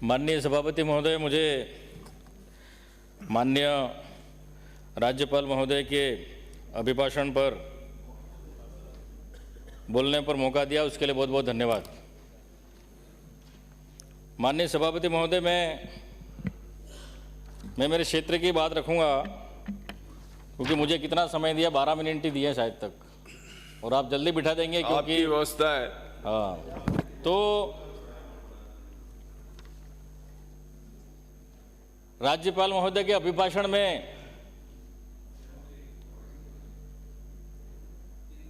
माननीय सभापति महोदय, मुझे माननीय राज्यपाल महोदय के अभिभाषण पर बोलने पर मौका दिया, उसके लिए बहुत बहुत धन्यवाद। माननीय सभापति महोदय, मैं मेरे क्षेत्र की बात रखूंगा क्योंकि मुझे कितना समय दिया, 12 मिनट ही दिए शायद तक, और आप जल्दी बिठा देंगे क्योंकि आपकी व्यवस्था है। हाँ, तो राज्यपाल महोदय के अभिभाषण में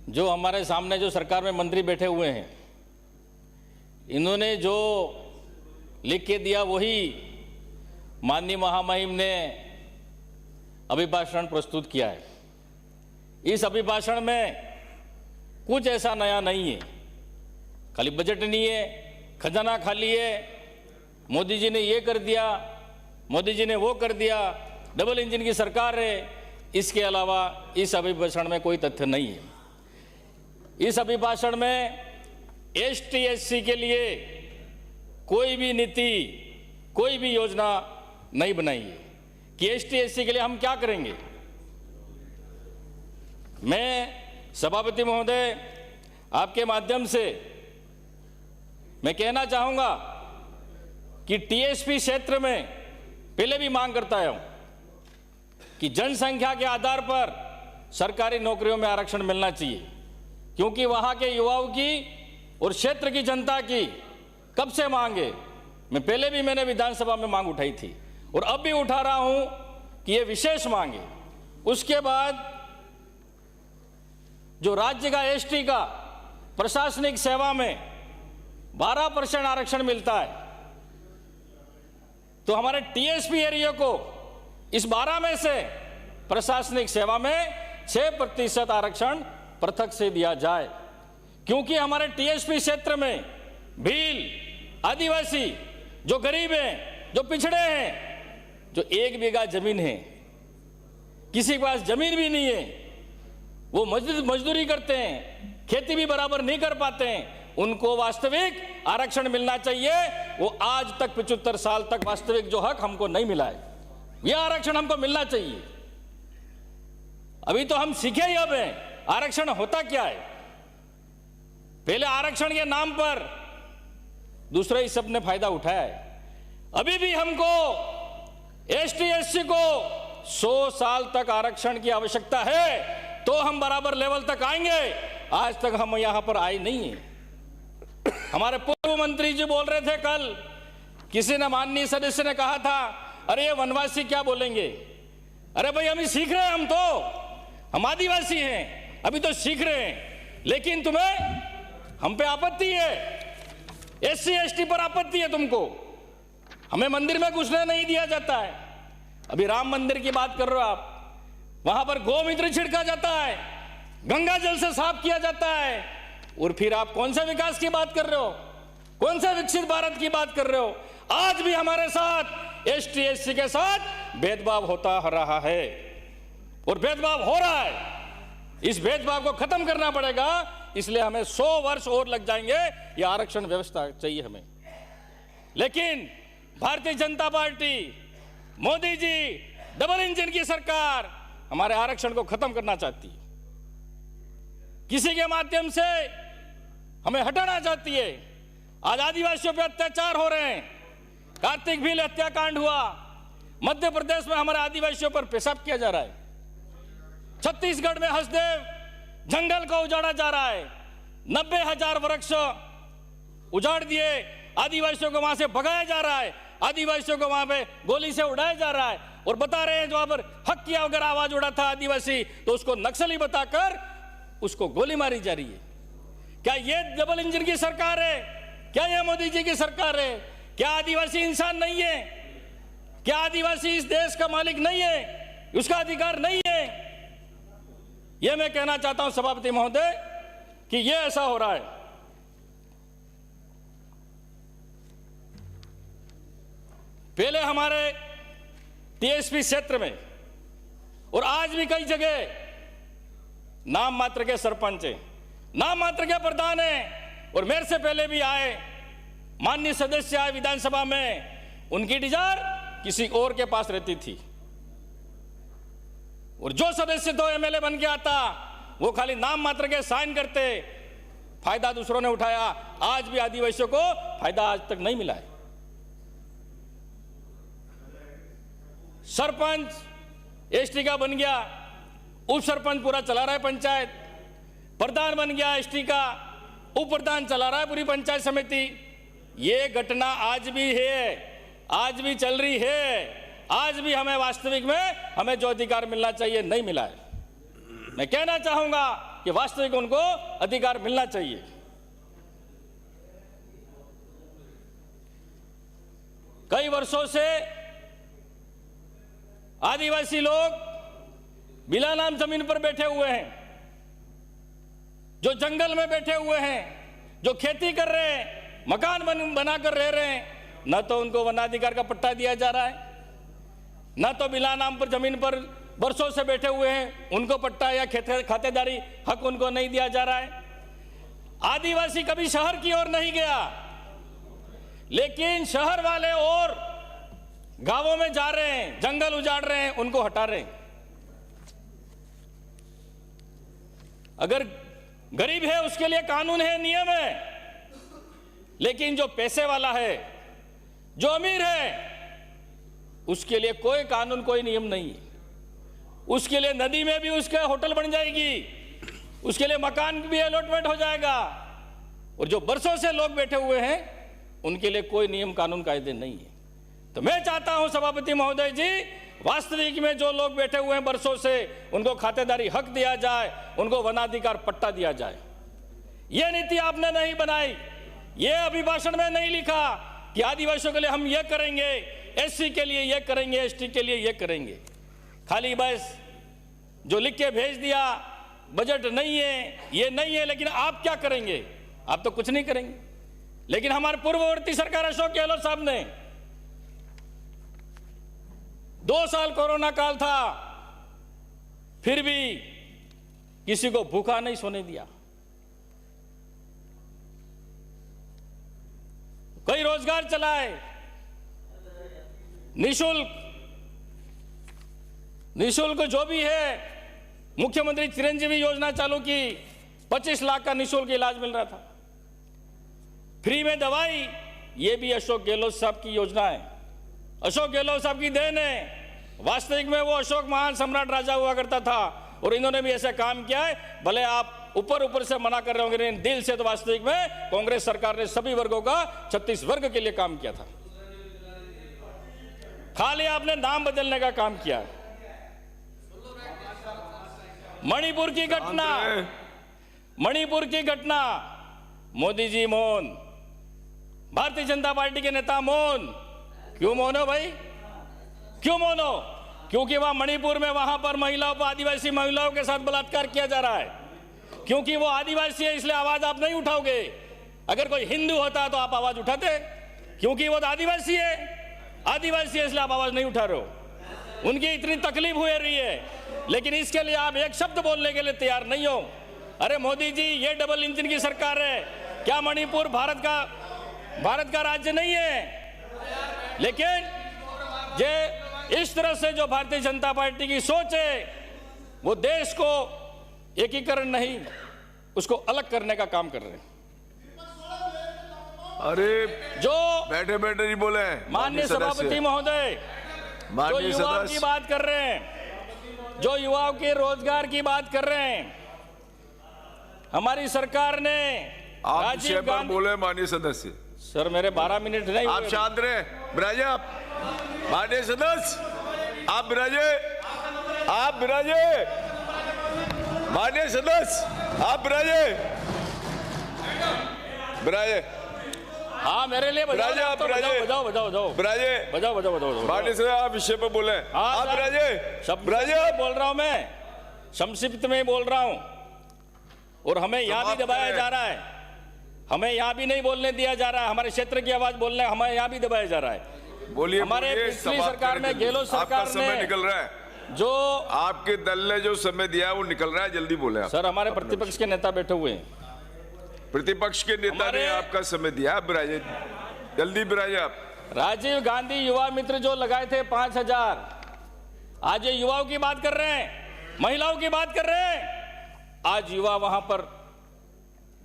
जो हमारे सामने जो सरकार में मंत्री बैठे हुए हैं, इन्होंने जो लिख के दिया वही माननीय महामहिम ने अभिभाषण प्रस्तुत किया है। इस अभिभाषण में कुछ ऐसा नया नहीं है, खाली बजट नहीं है, खजाना खाली है, मोदी जी ने ये कर दिया, मोदी जी ने वो कर दिया, डबल इंजन की सरकार है। इसके अलावा इस अभिभाषण में कोई तथ्य नहीं है। इस अभिभाषण में एसटी एससी के लिए कोई भी नीति, कोई भी योजना नहीं बनाई है कि एसटी एससी के लिए हम क्या करेंगे। मैं सभापति महोदय, आपके माध्यम से मैं कहना चाहूंगा कि टीएसपी क्षेत्र में पहले भी मांग करता हूं कि जनसंख्या के आधार पर सरकारी नौकरियों में आरक्षण मिलना चाहिए, क्योंकि वहां के युवाओं की और क्षेत्र की जनता की कब से मांग है। मैंने विधानसभा में मांग उठाई थी और अब भी उठा रहा हूं कि यह विशेष मांग है। उसके बाद जो राज्य का एसटी का प्रशासनिक सेवा में 12% आरक्षण मिलता है, तो हमारे टीएसपी एरिया को इस 12 में से प्रशासनिक सेवा में 6% आरक्षण पृथक से दिया जाए, क्योंकि हमारे टीएसपी क्षेत्र में भील, आदिवासी, जो गरीब हैं, जो पिछड़े हैं, जो 1 बीघा जमीन है, किसी के पास जमीन भी नहीं है, वो मजदूरी करते हैं, खेती भी बराबर नहीं कर पाते हैं, उनको वास्तविक आरक्षण मिलना चाहिए। वो आज तक 75 साल तक वास्तविक जो हक हमको नहीं मिला है, यह आरक्षण हमको मिलना चाहिए। अभी तो हम सीखे ही अब हैं आरक्षण होता क्या है। पहले आरक्षण के नाम पर दूसरे ही सब ने फायदा उठाया है। अभी भी हमको एसटी एससी को 100 साल तक आरक्षण की आवश्यकता है, तो हम बराबर लेवल तक आएंगे। आज तक हम यहां पर आए नहीं है। हमारे पूर्व मंत्री जी बोल रहे थे कल, किसी ने, माननीय सदस्य ने कहा था, अरे ये वनवासी क्या बोलेंगे। अरे भाई, हम ही सीख रहे हैं, हम आदिवासी हैं, अभी तो सीख रहे हैं, लेकिन तुम्हें हम पे आपत्ति है, एससी एसटी पर आपत्ति है तुमको। हमें मंदिर में घुसने नहीं दिया जाता है। अभी राम मंदिर की बात कर रहे हो आप, वहां पर गोमूत्र छिड़का जाता है, गंगा जल से साफ किया जाता है, और फिर आप कौन सा विकास की बात कर रहे हो, कौन सा विकसित भारत की बात कर रहे हो। आज भी हमारे साथ एसटी एससी के साथ भेदभाव होता रहा है और भेदभाव हो रहा है। इस भेदभाव को खत्म करना पड़ेगा, इसलिए हमें 100 वर्ष और लग जाएंगे। यह आरक्षण व्यवस्था चाहिए हमें। लेकिन Bharatiya Janata party, Modi ji, double engine की सरकार हमारे आरक्षण को खत्म करना चाहती है, किसी के माध्यम से हमें हटाना चाहती है। आज आदिवासियों पे अत्याचार हो रहे हैं। कार्तिक भील हत्याकांड हुआ, मध्य प्रदेश में हमारे आदिवासियों पर पेशाब किया जा रहा है। छत्तीसगढ़ में हसदेव जंगल को उजाड़ा जा रहा है, 90,000 वृक्ष उजाड़ दिए, आदिवासियों को वहां से भगाया जा रहा है, आदिवासियों को वहां पे गोली से उड़ाया जा रहा है, और बता रहे हैं जो वहां पर हक किया अगर आवाज उड़ा था आदिवासी, तो उसको नक्सली बताकर उसको गोली मारी जा रही है। क्या ये डबल इंजन की सरकार है? क्या ये मोदी जी की सरकार है? क्या आदिवासी इंसान नहीं है? क्या आदिवासी इस देश का मालिक नहीं है? उसका अधिकार नहीं है? यह मैं कहना चाहता हूं सभापति महोदय कि यह ऐसा हो रहा है। पहले हमारे टीएसपी क्षेत्र में और आज भी कई जगह नाम मात्र के सरपंच हैं, नाम मात्र के प्रधान हैं, और मेरे से पहले भी आए माननीय सदस्य आए विधानसभा में, उनकी डिजायर किसी और के पास रहती थी, और जो सदस्य तो एमएलए बन के आता वो खाली नाम मात्र के साइन करते, फायदा दूसरों ने उठाया। आज भी आदिवासियों को फायदा आज तक नहीं मिला है। सरपंच एसटी का बन गया, उप सरपंच पूरा चला रहा है पंचायत, प्रधान बन गया एसटी का, उप प्रधान चला रहा है पूरी पंचायत समिति। ये घटना आज भी है, आज भी चल रही है। आज भी हमें वास्तविक में हमें जो अधिकार मिलना चाहिए नहीं मिला है। मैं कहना चाहूंगा कि वास्तविक उनको अधिकार मिलना चाहिए। कई वर्षों से आदिवासी लोग बिला नाम जमीन पर बैठे हुए हैं, जो जंगल में बैठे हुए हैं, जो खेती कर रहे हैं, मकान बनाकर रह रहे हैं। न तो उनको वनाधिकार का पट्टा दिया जा रहा है, न तो बिला नाम पर जमीन पर वर्षों से बैठे हुए हैं उनको पट्टा या खातेदारी हक उनको नहीं दिया जा रहा है। आदिवासी कभी शहर की ओर नहीं गया, लेकिन शहर वाले और गांवों में जा रहे हैं, जंगल उजाड़ रहे हैं, उनको हटा रहे हैं। अगर गरीब है उसके लिए कानून है, नियम है, लेकिन जो पैसे वाला है, जो अमीर है, उसके लिए कोई कानून कोई नियम नहीं है। उसके लिए नदी में भी उसके होटल बन जाएगी, उसके लिए मकान भी अलॉटमेंट हो जाएगा, और जो बरसों से लोग बैठे हुए हैं उनके लिए कोई नियम कानून कायदे नहीं है। तो मैं चाहता हूं सभापति महोदय जी, वास्तविक में जो लोग बैठे हुए हैं बरसों से, उनको खातेदारी हक दिया जाए, उनको वनाधिकार पट्टा दिया जाए। यह नीति आपने नहीं बनाई, यह अभिभाषण में नहीं लिखा कि आदिवासियों के लिए हम ये करेंगे, एससी के लिए ये करेंगे, एसटी के लिए ये करेंगे। खाली बस जो लिख के भेज दिया, बजट नहीं है, ये नहीं है, लेकिन आप क्या करेंगे? आप तो कुछ नहीं करेंगे। लेकिन हमारे पूर्ववर्ती सरकार अशोक गहलोत साहब ने 2 साल कोरोना काल था, फिर भी किसी को भूखा नहीं सोने दिया। कई रोजगार चलाए, निशुल्क जो भी है, मुख्यमंत्री चिरंजीवी योजना चालू की, 25 लाख का निशुल्क इलाज मिल रहा था, फ्री में दवाई। ये भी अशोक गहलोत साहब की योजना है, अशोक गहलोत साहब की देन है। वास्तविक में वो अशोक महान सम्राट राजा हुआ करता था, और इन्होंने भी ऐसा काम किया है। भले आप ऊपर से मना कर रहे होंगे, लेकिन दिल से तो वास्तविक में कांग्रेस सरकार ने सभी वर्गों का 36 वर्ग के लिए काम किया था। खाली आपने नाम बदलने का काम किया। मणिपुर की घटना, मोदी जी मौन, भारतीय जनता पार्टी के नेता मौन। क्यों मौन हो भाई? क्यों मौन हो? क्योंकि वहां मणिपुर में वहां पर महिलाओं पर, आदिवासी महिलाओं के साथ बलात्कार किया जा रहा है। क्योंकि वो आदिवासी है इसलिए आवाज आप नहीं उठाओगे। अगर कोई हिंदू होता तो आप आवाज उठाते, क्योंकि वो आदिवासी है, इसलिए आप आवाज नहीं उठा रहे हो। उनकी इतनी तकलीफ हो रही है, लेकिन इसके लिए आप एक शब्द बोलने के लिए तैयार नहीं हो। अरे मोदी जी, ये डबल इंजन की सरकार है। क्या मणिपुर भारत का राज्य नहीं है? लेकिन ये इस तरह से जो भारतीय जनता पार्टी की सोच है, वो देश को एकीकरण नहीं, उसको अलग करने का काम कर रहे हैं। अरे जो बैठे नहीं बोले माननीय सभापति महोदय, जो युवाओं की बात कर रहे हैं, जो युवाओं के रोजगार की बात कर रहे हैं, हमारी सरकार ने आप राजीव गांधी बोले माननीय सदस्य। सर मेरे 12 मिनट नहीं, आप शांत रहे, बिराजे। आप माननीय सदस्य, आप बिराजे, माननीय सदस्य, आप बिराजे। हाँ मेरे लिए बजाओ, बिराजे। माननीय सदस्य, आप विषय पर बोले। आप बिराजे बोल रहा हूं मैं, संक्षिप्त में बोल रहा हूं, और हमें यहां भी दबाया जा रहा है। हमें यहां भी नहीं बोलने दिया जा रहा है। हमारे क्षेत्र की आवाज बोलने हमें यहां भी दबाया जा रहा है। बोलिए। हमारे पिछली सरकार में, गहलोत सरकार समय निकल रहा है, जो आपके दल ने जो समय दिया है वो निकल रहा है, जल्दी बोले। सर हमारे प्रतिपक्ष के नेता बैठे हुए हैं, प्रतिपक्ष के नेता ने आपका समय दिया। आप बिराजे, जल्दी बिराजे। आप राजीव गांधी युवा मित्र जो लगाए थे 5,000, आज ये युवाओं की बात कर रहे हैं, महिलाओं की बात कर रहे हैं। आज युवा वहां पर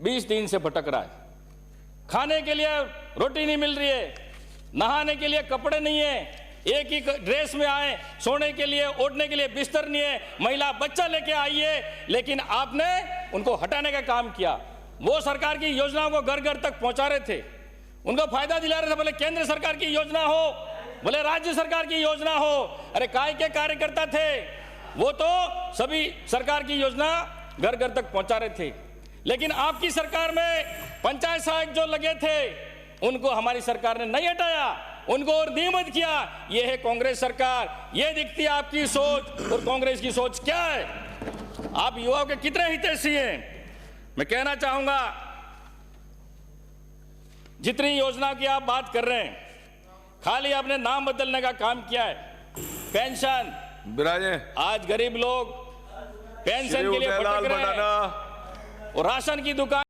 20 दिन से भटक रहा है, खाने के लिए रोटी नहीं मिल रही है, नहाने के लिए कपड़े नहीं है, एक ही ड्रेस में आए, सोने के लिए ओढ़ने के लिए बिस्तर नहीं है, महिला बच्चा लेके आई है, लेकिन आपने उनको हटाने का काम किया। वो सरकार की योजनाओं को घर घर तक पहुंचा रहे थे, उनको फायदा दिला रहे थे, बोले केंद्र सरकार की योजना हो, बोले राज्य सरकार की योजना हो। अरे काय के कार्यकर्ता थे वो, तो सभी सरकार की योजना घर घर तक पहुंचा रहे थे। लेकिन आपकी सरकार में पंचायत सहायक जो लगे थे उनको हमारी सरकार ने नहीं हटाया, उनको और नियमित किया। ये है कांग्रेस सरकार, ये दिखती है आपकी सोच। और कांग्रेस की सोच क्या है? आप युवाओं के कितने हितैषी हैं? मैं कहना चाहूंगा, जितनी योजना की आप बात कर रहे हैं, खाली आपने नाम बदलने का काम किया है। पेंशन, विराजे आज गरीब लोग पेंशन के लिए भटक रहे हैं, और राशन की दुकान